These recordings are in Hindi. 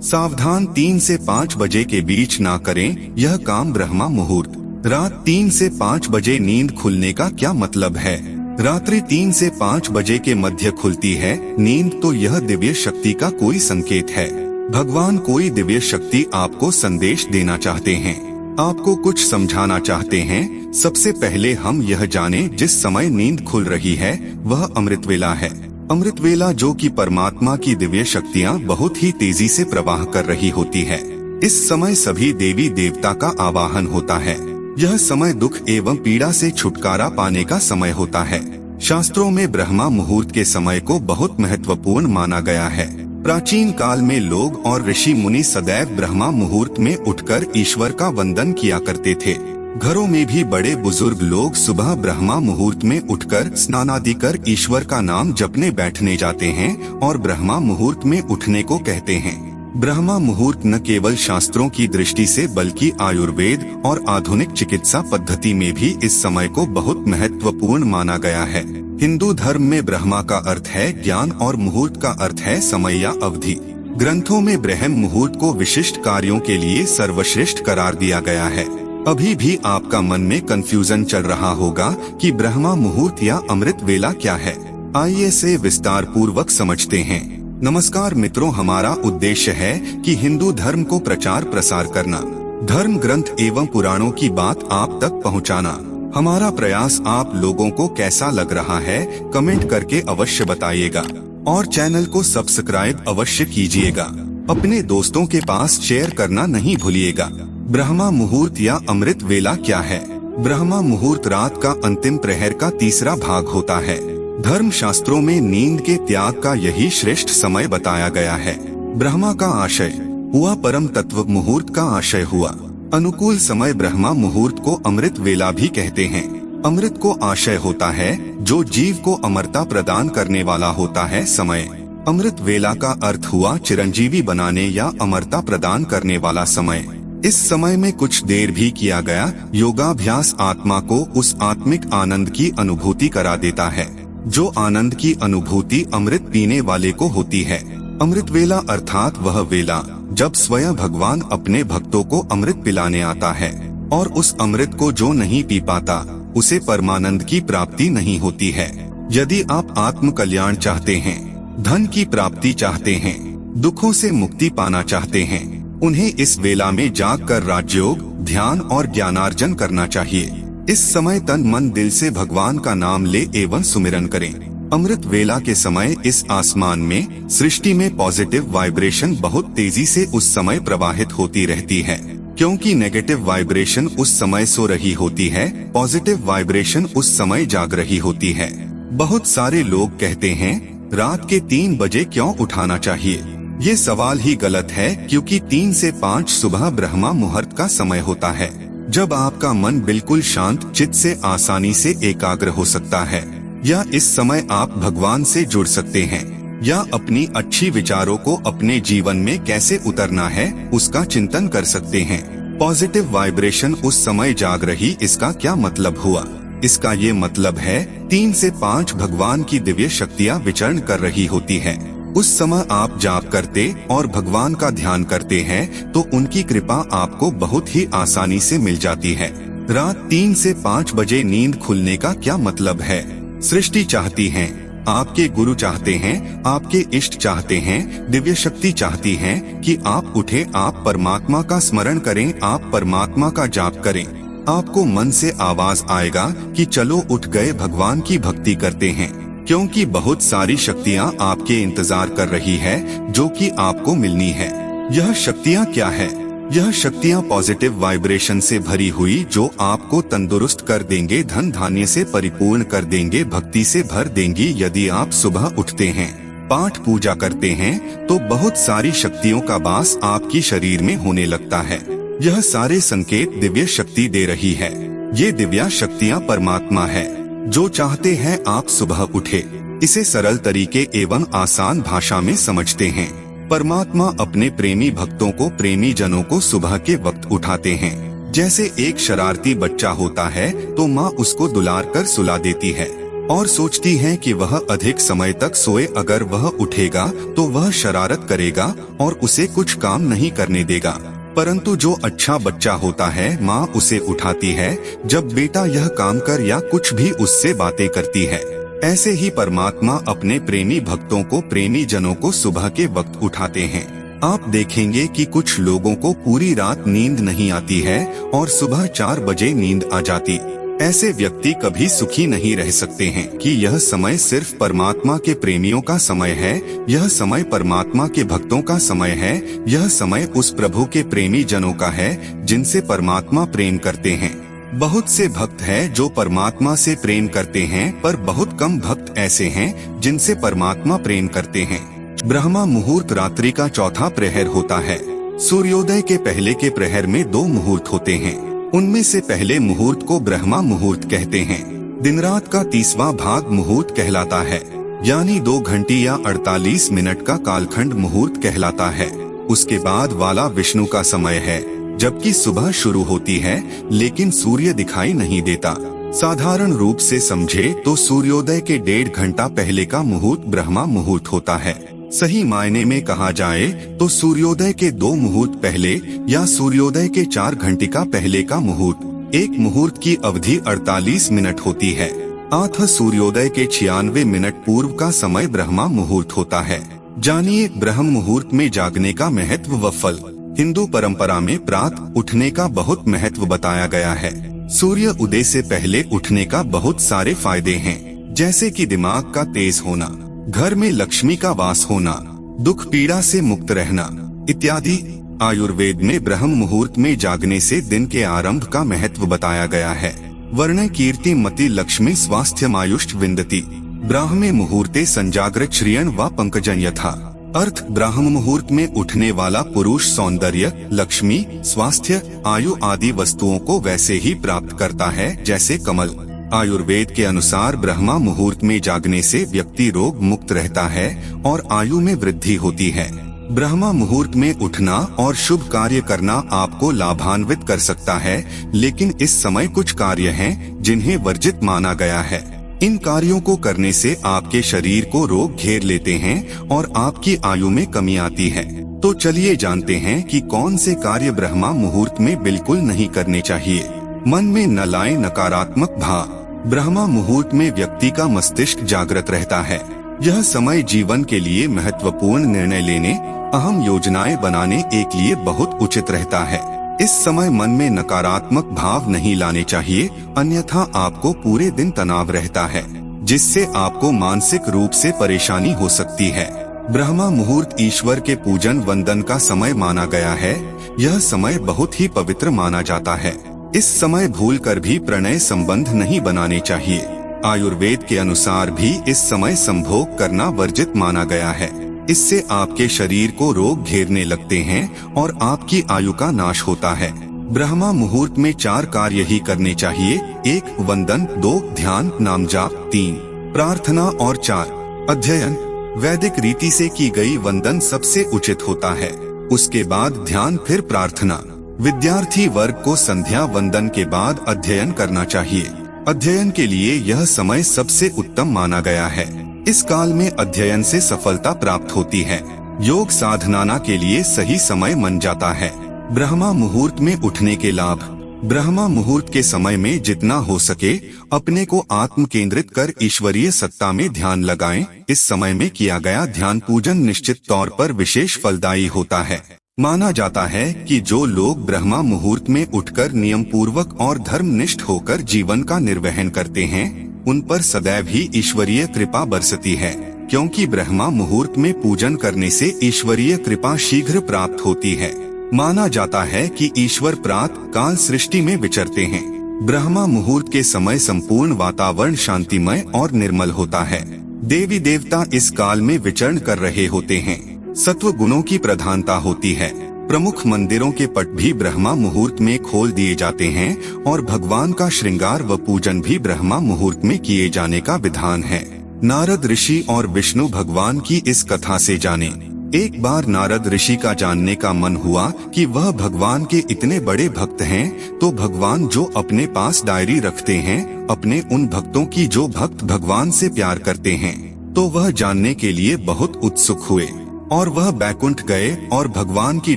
सावधान 3 से 5 बजे के बीच ना करें यह काम ब्रह्मा मुहूर्त। रात 3 से 5 बजे नींद खुलने का क्या मतलब है? रात्रि 3 से 5 बजे के मध्य खुलती है नींद, तो यह दिव्य शक्ति का कोई संकेत है। भगवान कोई दिव्य शक्ति आपको संदेश देना चाहते हैं, आपको कुछ समझाना चाहते हैं। सबसे पहले हम यह जानें, जिस समय नींद खुल रही है वह अमृत वेला है। अमृत वेला जो कि परमात्मा की दिव्य शक्तियाँ बहुत ही तेजी से प्रवाह कर रही होती है। इस समय सभी देवी देवता का आवाहन होता है। यह समय दुख एवं पीड़ा से छुटकारा पाने का समय होता है। शास्त्रों में ब्रह्मा मुहूर्त के समय को बहुत महत्वपूर्ण माना गया है। प्राचीन काल में लोग और ऋषि मुनि सदैव ब्रह्मा मुहूर्त में उठकर ईश्वर का वंदन किया करते थे। घरों में भी बड़े बुजुर्ग लोग सुबह ब्रह्मा मुहूर्त में उठकर स्नान आदि कर ईश्वर का नाम जपने बैठने जाते हैं और ब्रह्मा मुहूर्त में उठने को कहते हैं। ब्रह्मा मुहूर्त न केवल शास्त्रों की दृष्टि से बल्कि आयुर्वेद और आधुनिक चिकित्सा पद्धति में भी इस समय को बहुत महत्वपूर्ण माना गया है। हिंदू धर्म में ब्रह्मा का अर्थ है ज्ञान और मुहूर्त का अर्थ है समय या अवधि। ग्रंथों में ब्रह्म मुहूर्त को विशिष्ट कार्यों के लिए सर्वश्रेष्ठ करार दिया गया है। अभी भी आपका मन में कंफ्यूजन चल रहा होगा कि ब्रह्मा मुहूर्त या अमृत वेला क्या है। आइए इसे विस्तार पूर्वक समझते हैं। नमस्कार मित्रों, हमारा उद्देश्य है कि हिंदू धर्म को प्रचार प्रसार करना, धर्म ग्रंथ एवं पुराणों की बात आप तक पहुंचाना। हमारा प्रयास आप लोगों को कैसा लग रहा है कमेंट करके अवश्य बताइएगा और चैनल को सब्सक्राइब अवश्य कीजिएगा। अपने दोस्तों के पास शेयर करना नहीं भूलिएगा। ब्रह्मा मुहूर्त या अमृत वेला क्या है? ब्रह्मा मुहूर्त रात का अंतिम प्रहर का तीसरा भाग होता है। धर्म शास्त्रों में नींद के त्याग का यही श्रेष्ठ समय बताया गया है। ब्रह्मा का आशय हुआ परम तत्व, मुहूर्त का आशय हुआ अनुकूल समय। ब्रह्मा मुहूर्त को अमृत वेला भी कहते हैं। अमृत को आशय होता है जो जीव को अमरता प्रदान करने वाला होता है समय। अमृत वेला का अर्थ हुआ चिरंजीवी बनाने या अमरता प्रदान करने वाला समय। इस समय में कुछ देर भी किया गया योगाभ्यास आत्मा को उस आत्मिक आनंद की अनुभूति करा देता है, जो आनंद की अनुभूति अमृत पीने वाले को होती है। अमृत वेला अर्थात वह वेला जब स्वयं भगवान अपने भक्तों को अमृत पिलाने आता है, और उस अमृत को जो नहीं पी पाता उसे परमानंद की प्राप्ति नहीं होती है। यदि आप आत्म कल्याण चाहते हैं, धन की प्राप्ति चाहते हैं, दुखों से मुक्ति पाना चाहते हैं, उन्हें इस वेला में जाग कर राजयोग, ध्यान और ज्ञानार्जन करना चाहिए। इस समय तन मन दिल से भगवान का नाम ले एवं सुमिरन करें। अमृत वेला के समय इस आसमान में, सृष्टि में पॉजिटिव वाइब्रेशन बहुत तेजी से उस समय प्रवाहित होती रहती है, क्योंकि नेगेटिव वाइब्रेशन उस समय सो रही होती है, पॉजिटिव वाइब्रेशन उस समय जाग रही होती है। बहुत सारे लोग कहते हैं रात के 3 बजे क्यों उठाना चाहिए? ये सवाल ही गलत है, क्योंकि 3 से 5 सुबह ब्रह्मा मुहूर्त का समय होता है, जब आपका मन बिल्कुल शांत चित्त से आसानी से एकाग्र हो सकता है। या इस समय आप भगवान से जुड़ सकते हैं, या अपनी अच्छी विचारों को अपने जीवन में कैसे उतरना है उसका चिंतन कर सकते हैं। पॉजिटिव वाइब्रेशन उस समय जाग रही, इसका क्या मतलब हुआ? इसका ये मतलब है 3 से 5 भगवान की दिव्य शक्तियाँ विचरण कर रही होती है। उस समय आप जाप करते और भगवान का ध्यान करते हैं तो उनकी कृपा आपको बहुत ही आसानी से मिल जाती है। रात 3 से 5 बजे नींद खुलने का क्या मतलब है? सृष्टि चाहती है, आपके गुरु चाहते हैं, आपके इष्ट चाहते हैं, दिव्य शक्ति चाहती है कि आप उठे, आप परमात्मा का स्मरण करें, आप परमात्मा का जाप करें। आपको मन से आवाज आएगा कि चलो उठ गए, भगवान की भक्ति करते हैं, क्योंकि बहुत सारी शक्तियाँ आपके इंतजार कर रही है जो कि आपको मिलनी है। यह शक्तियाँ क्या है? यह शक्तियाँ पॉजिटिव वाइब्रेशन से भरी हुई, जो आपको तंदुरुस्त कर देंगे, धन धान्य से परिपूर्ण कर देंगे, भक्ति से भर देंगी। यदि आप सुबह उठते हैं, पाठ पूजा करते हैं तो बहुत सारी शक्तियों का वास आपकी शरीर में होने लगता है। यह सारे संकेत दिव्य शक्ति दे रही है। ये दिव्या शक्तियाँ परमात्मा है जो चाहते हैं आप सुबह उठे। इसे सरल तरीके एवं आसान भाषा में समझते हैं। परमात्मा अपने प्रेमी भक्तों को, प्रेमी जनों को सुबह के वक्त उठाते हैं। जैसे एक शरारती बच्चा होता है तो माँ उसको दुलार कर सुला देती है। और सोचती हैं कि वह अधिक समय तक सोए। अगर वह उठेगा तो वह शरारत करेगा और उसे कुछ काम नहीं करने देगा। परंतु जो अच्छा बच्चा होता है, माँ उसे उठाती है जब बेटा यह काम कर, या कुछ भी उससे बातें करती है। ऐसे ही परमात्मा अपने प्रेमी भक्तों को, प्रेमी जनों को सुबह के वक्त उठाते हैं। आप देखेंगे कि कुछ लोगों को पूरी रात नींद नहीं आती है और सुबह 4 बजे नींद आ जाती। ऐसे व्यक्ति कभी सुखी नहीं रह सकते हैं कि यह समय सिर्फ परमात्मा के प्रेमियों का समय है, यह समय परमात्मा के भक्तों का समय है, यह समय उस प्रभु के प्रेमी जनों का है जिनसे परमात्मा प्रेम करते हैं। बहुत से भक्त हैं जो परमात्मा से प्रेम करते हैं, पर बहुत कम भक्त ऐसे हैं जिनसे परमात्मा प्रेम करते हैं। ब्रह्मा मुहूर्त रात्रि का चौथा प्रहर होता है। सूर्योदय के पहले के प्रहर में 2 मुहूर्त होते हैं। उनमें से पहले मुहूर्त को ब्रह्मा मुहूर्त कहते हैं। दिन रात का 30वां भाग मुहूर्त कहलाता है, यानी 2 घंटे या 48 मिनट का कालखंड मुहूर्त कहलाता है। उसके बाद वाला विष्णु का समय है, जबकि सुबह शुरू होती है लेकिन सूर्य दिखाई नहीं देता। साधारण रूप से समझे तो सूर्योदय के 1.5 घंटा पहले का मुहूर्त ब्रह्मा मुहूर्त होता है। सही मायने में कहा जाए तो सूर्योदय के 2 मुहूर्त पहले या सूर्योदय के 4 घंटे का पहले का मुहूर्त। एक मुहूर्त की अवधि 48 मिनट होती है। अतः सूर्योदय के 96 मिनट पूर्व का समय ब्रह्मा मुहूर्त होता है। जानिए ब्रह्म मुहूर्त में जागने का महत्व व फल। हिंदू परंपरा में प्रातः उठने का बहुत महत्व बताया गया है। सूर्य उदय से पहले उठने का बहुत सारे फायदे हैं, जैसे कि दिमाग का तेज होना, घर में लक्ष्मी का वास होना, दुख पीड़ा से मुक्त रहना इत्यादि। आयुर्वेद में ब्रह्म मुहूर्त में जागने से दिन के आरंभ का महत्व बताया गया है। वर्ण कीर्ति मति लक्ष्मी स्वास्थ्यमायुष्ट विन्दति, ब्राह्मे मुहूर्ते संजाग्रत श्रियण व पंकजन यथा। अर्थ, ब्राह्म मुहूर्त में उठने वाला पुरुष सौंदर्य, लक्ष्मी, स्वास्थ्य, आयु आदि वस्तुओं को वैसे ही प्राप्त करता है जैसे कमल। आयुर्वेद के अनुसार ब्रह्मा मुहूर्त में जागने से व्यक्ति रोग मुक्त रहता है और आयु में वृद्धि होती है। ब्रह्मा मुहूर्त में उठना और शुभ कार्य करना आपको लाभान्वित कर सकता है, लेकिन इस समय कुछ कार्य हैं जिन्हें वर्जित माना गया है। इन कार्यों को करने से आपके शरीर को रोग घेर लेते हैं और आपकी आयु में कमी आती है। तो चलिए जानते हैं कि कौन से कार्य ब्रह्मा मुहूर्त में बिल्कुल नहीं करने चाहिए। मन में न लाएं नकारात्मक भाव। ब्रह्मा मुहूर्त में व्यक्ति का मस्तिष्क जागृत रहता है। यह समय जीवन के लिए महत्वपूर्ण निर्णय लेने, अहम योजनाएं बनाने के लिए बहुत उचित रहता है। इस समय मन में नकारात्मक भाव नहीं लाने चाहिए, अन्यथा आपको पूरे दिन तनाव रहता है, जिससे आपको मानसिक रूप से परेशानी हो सकती है। ब्रह्मा मुहूर्त ईश्वर के पूजन वंदन का समय माना गया है। यह समय बहुत ही पवित्र माना जाता है। इस समय भूलकर भी प्रणय संबंध नहीं बनाने चाहिए। आयुर्वेद के अनुसार भी इस समय संभोग करना वर्जित माना गया है। इससे आपके शरीर को रोग घेरने लगते हैं और आपकी आयु का नाश होता है। ब्रह्मा मुहूर्त में 4 कार्य ही करने चाहिए। 1 वंदन, 2 ध्यान नाम जाप, 3 प्रार्थना और 4 अध्ययन। वैदिक रीति से की गई वंदन सबसे उचित होता है, उसके बाद ध्यान, फिर प्रार्थना। विद्यार्थी वर्ग को संध्या वंदन के बाद अध्ययन करना चाहिए। अध्ययन के लिए यह समय सबसे उत्तम माना गया है। इस काल में अध्ययन से सफलता प्राप्त होती है। योग साधना के लिए सही समय मन जाता है। ब्रह्मा मुहूर्त में उठने के लाभ। ब्रह्मा मुहूर्त के समय में जितना हो सके अपने को आत्म केंद्रित कर ईश्वरीय सत्ता में ध्यान लगाएं। इस समय में किया गया ध्यान पूजन निश्चित तौर पर विशेष फलदायी होता है। माना जाता है कि जो लोग ब्रह्मा मुहूर्त में उठकर नियम पूर्वक और धर्मनिष्ठ होकर जीवन का निर्वहन करते हैं, उन पर सदैव ही ईश्वरीय कृपा बरसती है, क्योंकि ब्रह्मा मुहूर्त में पूजन करने से ईश्वरीय कृपा शीघ्र प्राप्त होती है। माना जाता है कि ईश्वर प्रातः काल सृष्टि में विचरते हैं। ब्रह्मा मुहूर्त के समय संपूर्ण वातावरण शांतिमय और निर्मल होता है। देवी देवता इस काल में विचरण कर रहे होते हैं। सत्व गुणों की प्रधानता होती है। प्रमुख मंदिरों के पट भी ब्रह्मा मुहूर्त में खोल दिए जाते हैं और भगवान का श्रृंगार व पूजन भी ब्रह्मा मुहूर्त में किए जाने का विधान है। नारद ऋषि और विष्णु भगवान की इस कथा से जाने। एक बार नारद ऋषि का जानने का मन हुआ कि वह भगवान के इतने बड़े भक्त हैं, तो भगवान जो अपने पास डायरी रखते हैं अपने उन भक्तों की जो भक्त भगवान से प्यार करते हैं, तो वह जानने के लिए बहुत उत्सुक हुए और वह बैकुंठ गए और भगवान की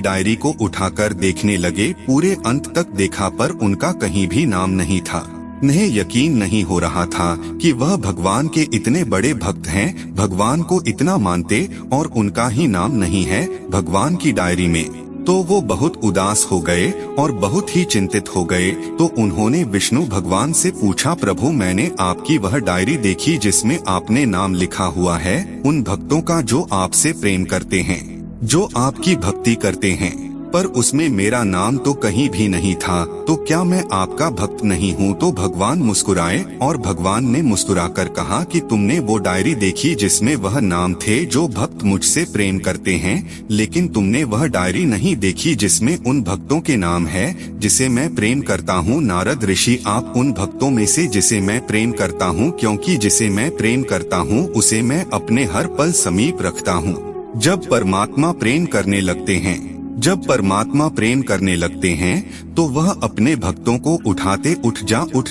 डायरी को उठाकर देखने लगे। पूरे अंत तक देखा पर उनका कहीं भी नाम नहीं था। उन्हें यकीन नहीं हो रहा था कि वह भगवान के इतने बड़े भक्त हैं, भगवान को इतना मानते और उनका ही नाम नहीं है भगवान की डायरी में। तो वो बहुत उदास हो गए और बहुत ही चिंतित हो गए। तो उन्होंने विष्णु भगवान से पूछा, प्रभु मैंने आपकी वह डायरी देखी जिसमें आपने नाम लिखा हुआ है उन भक्तों का जो आपसे प्रेम करते हैं, जो आपकी भक्ति करते हैं, पर उसमें मेरा नाम तो कहीं भी नहीं था, तो क्या मैं आपका भक्त नहीं हूँ? तो भगवान मुस्कुराए और भगवान ने मुस्कुराकर कहा कि तुमने वो डायरी देखी जिसमें वह नाम थे जो भक्त मुझसे प्रेम करते हैं, लेकिन तुमने वह डायरी नहीं देखी जिसमें उन भक्तों के नाम है जिसे मैं प्रेम करता हूँ। नारद ऋषि, आप उन भक्तों में से जिसे मैं प्रेम करता हूँ, क्योंकि जिसे मैं प्रेम करता हूँ उसे मैं अपने हर पल समीप रखता हूँ। जब परमात्मा प्रेम करने लगते हैं, जब परमात्मा प्रेम करने लगते हैं तो वह अपने भक्तों को उठाते, उठ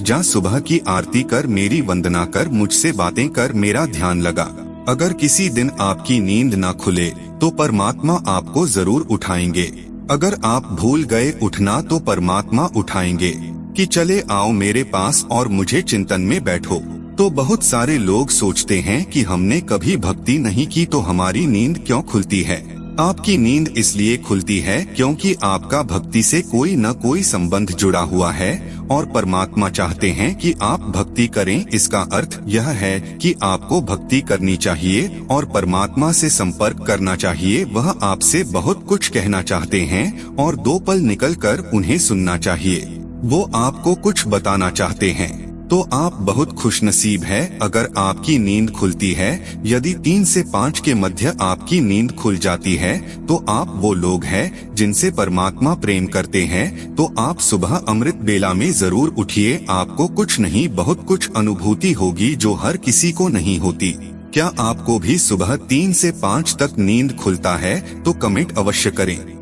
जा, सुबह की आरती कर, मेरी वंदना कर, मुझसे बातें कर, मेरा ध्यान लगा। अगर किसी दिन आपकी नींद न खुले तो परमात्मा आपको जरूर उठाएंगे। अगर आप भूल गए उठना तो परमात्मा उठाएंगे कि चले आओ मेरे पास और मुझे चिंतन में बैठो। तो बहुत सारे लोग सोचते हैं कि हमने कभी भक्ति नहीं की तो हमारी नींद क्यों खुलती है। आपकी नींद इसलिए खुलती है क्योंकि आपका भक्ति से कोई न कोई संबंध जुड़ा हुआ है और परमात्मा चाहते हैं कि आप भक्ति करें। इसका अर्थ यह है कि आपको भक्ति करनी चाहिए और परमात्मा से संपर्क करना चाहिए। वह आपसे बहुत कुछ कहना चाहते हैं और 2 पल निकलकर उन्हें सुनना चाहिए। वो आपको कुछ बताना चाहते हैं। तो आप बहुत खुशनसीब हैं अगर आपकी नींद खुलती है। यदि 3 से 5 के मध्य आपकी नींद खुल जाती है तो आप वो लोग हैं जिनसे परमात्मा प्रेम करते हैं। तो आप सुबह अमृत बेला में जरूर उठिए। आपको कुछ नहीं बहुत कुछ अनुभूति होगी जो हर किसी को नहीं होती। क्या आपको भी सुबह 3 से 5 तक नींद खुलता है? तो कमेंट अवश्य करें।